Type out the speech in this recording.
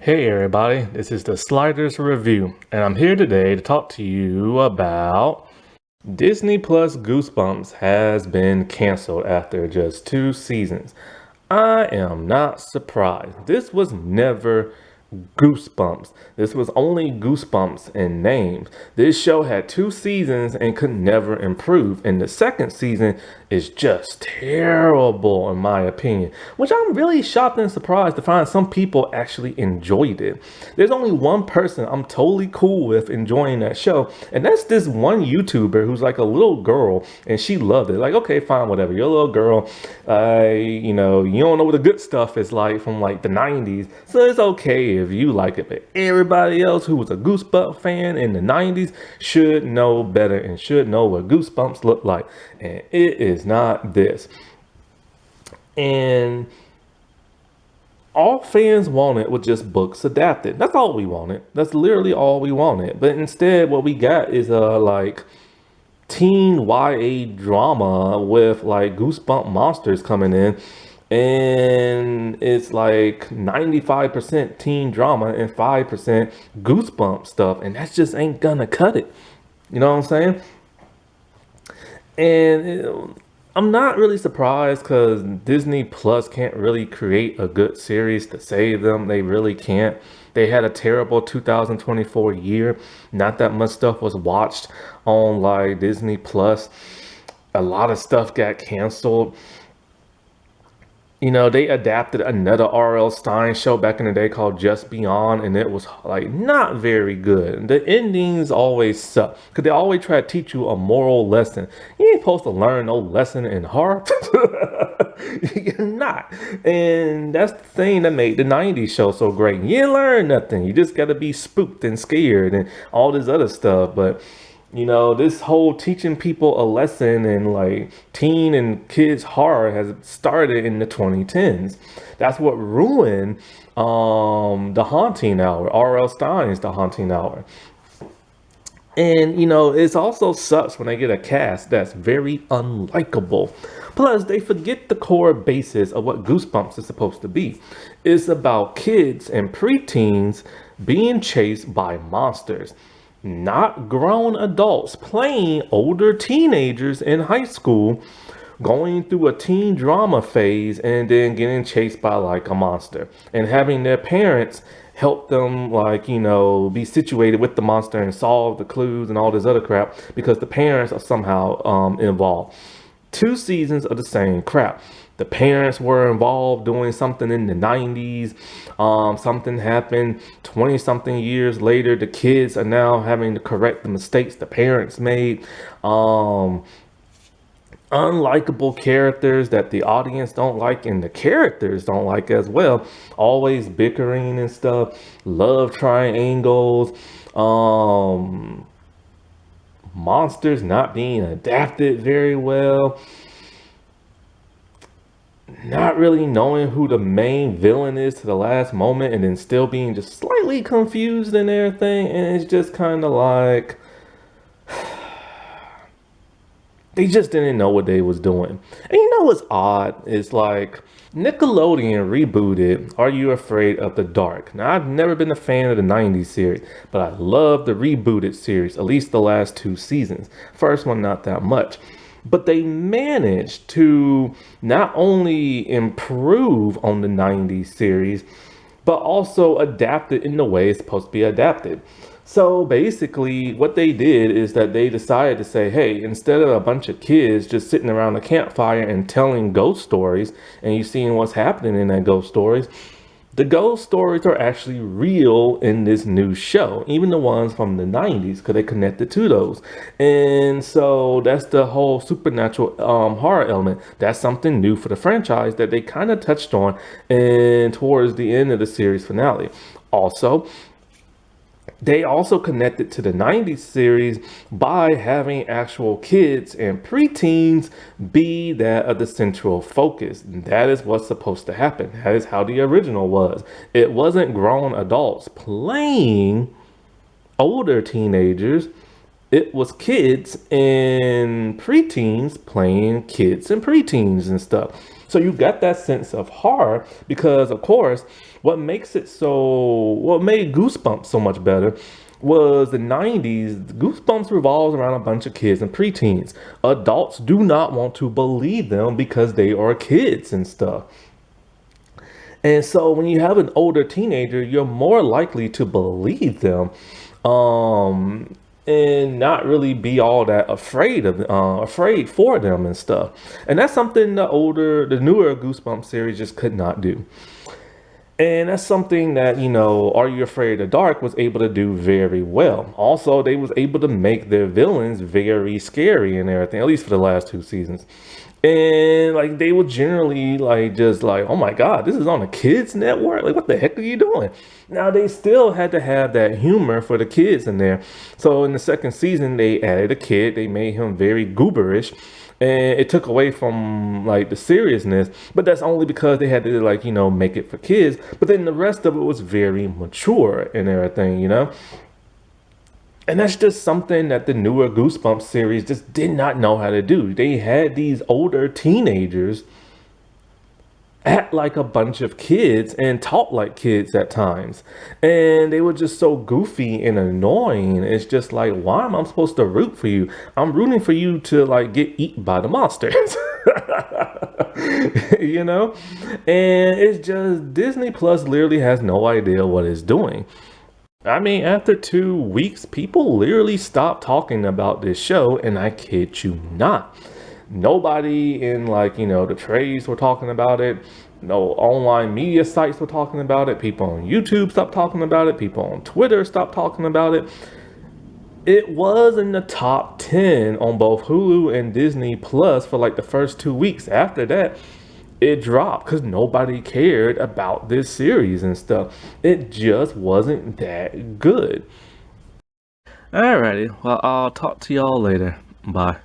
Hey everybody, this is the Sliders Review, and I'm here today to talk to you about Disney Plus Goosebumps has been canceled after just 2 seasons. I am not surprised. This was never Goosebumps. This was only Goosebumps in name. This show had 2 seasons and could never improve. And the second season is just terrible in my opinion, which I'm really shocked and surprised to find some people actually enjoyed it. There's only one person I'm totally cool with enjoying that show, and that's this one YouTuber who's like a little girl and she loved it. Like, okay, fine, whatever. You're a little girl. You don't know what the good stuff is like from like the 90s. So it's okay if you like it, but everybody else who was a Goosebumps fan in the 90s should know better and should know what Goosebumps look like. And it is not this. And all fans wanted was just books adapted. That's all we wanted. That's literally all we wanted. But instead, what we got is like teen YA drama with like goosebump monsters coming in, and it's like 95% teen drama and 5% goosebump stuff, and that just ain't gonna cut it. You know what I'm saying? I'm not really surprised because Disney Plus can't really create a good series to save them. They really can't. They had a terrible 2024 year. Not that much stuff was watched on like Disney Plus. A lot of stuff got canceled. You know, they adapted another R.L. Stein show back in the day called Just Beyond, and it was like not very good. The endings always suck because they always try to teach you a moral lesson. You ain't supposed to learn no lesson in horror. You're not. And that's the thing that made the 90s show so great. You didn't learn nothing. You just got to be spooked and scared and all this other stuff. But you know, this whole teaching people a lesson in like teen and kids horror has started in the 2010s. That's what ruined The Haunting Hour, R.L. Stein's The Haunting Hour. And you know, it's also sucks when they get a cast that's very unlikable. Plus, they forget the core basis of what Goosebumps is supposed to be. It's about kids and preteens being chased by monsters, not grown adults playing older teenagers in high school, going through a teen drama phase and then getting chased by like a monster and having their parents help them like, you know, be situated with the monster and solve the clues and all this other crap because the parents are somehow involved. 2 seasons of the same crap. The parents were involved doing something in the 90s. Something happened 20 something years later. The kids are now having to correct the mistakes the parents made. Unlikable characters that the audience don't like and the characters don't like as well. Always bickering and stuff. Love triangles. Monsters not being adapted very well. Not really knowing who the main villain is to the last moment and then still being just slightly confused and everything. And it's just kind of like they just didn't know what they was doing. And you know what's odd? It's like Nickelodeon rebooted Are You Afraid of the Dark? Now, I've never been a fan of the 90s series, but I love the rebooted series, at least the last 2 seasons. First one, not that much. But they managed to not only improve on the 90s series, but also adapt it in the way it's supposed to be adapted. So basically, what they did is that they decided to say, hey, instead of a bunch of kids just sitting around a campfire and telling ghost stories, and you seeing what's happening in that ghost stories, the ghost stories are actually real in this new show, even the ones from the 90s, because they connected to those. And so that's the whole supernatural horror element. That's something new for the franchise that they kind of touched on and towards the end of the series finale. Also, they also connected to the 90s series by having actual kids and preteens be that of the central focus. That is what's supposed to happen. That is how the original was. It wasn't grown adults playing older teenagers. It was kids and preteens playing kids and preteens and stuff. So you got that sense of horror because, of course, what made Goosebumps so much better was the 90s. Goosebumps revolves around a bunch of kids and preteens. Adults do not want to believe them because they are kids and stuff. And so when you have an older teenager, you're more likely to believe them, and not really be all that afraid for them and stuff. And that's something the newer Goosebumps series just could not do. And that's something that, Are You Afraid of the Dark was able to do very well. Also, they was able to make their villains very scary and everything, at least for the last two seasons. And like they were generally like just like, oh my God, this is on a kids network. Like, what the heck are you doing? Now they still had to have that humor for the kids in there. So in the second season, they added a kid. They made him very gooberish. And it took away from like the seriousness, but that's only because they had to like, make it for kids. But then the rest of it was very mature and everything. And that's just something that the newer Goosebumps series just did not know how to do. They had these older teenagers act like a bunch of kids and talk like kids at times. And they were just so goofy and annoying. It's just like, why am I supposed to root for you? I'm rooting for you to like get eaten by the monsters. And it's just Disney Plus literally has no idea what it's doing. I mean, after 2 weeks, people literally stopped talking about this show, and I kid you not. Nobody in the trades were talking about it. No online media sites were talking about it. People on YouTube stopped talking about it. People on Twitter stopped talking about it. It was in the top 10 on both Hulu and Disney Plus for like the first 2 weeks. After that, it dropped because nobody cared about this series and stuff. It just wasn't that good. Alrighty, well, I'll talk to y'all later. Bye.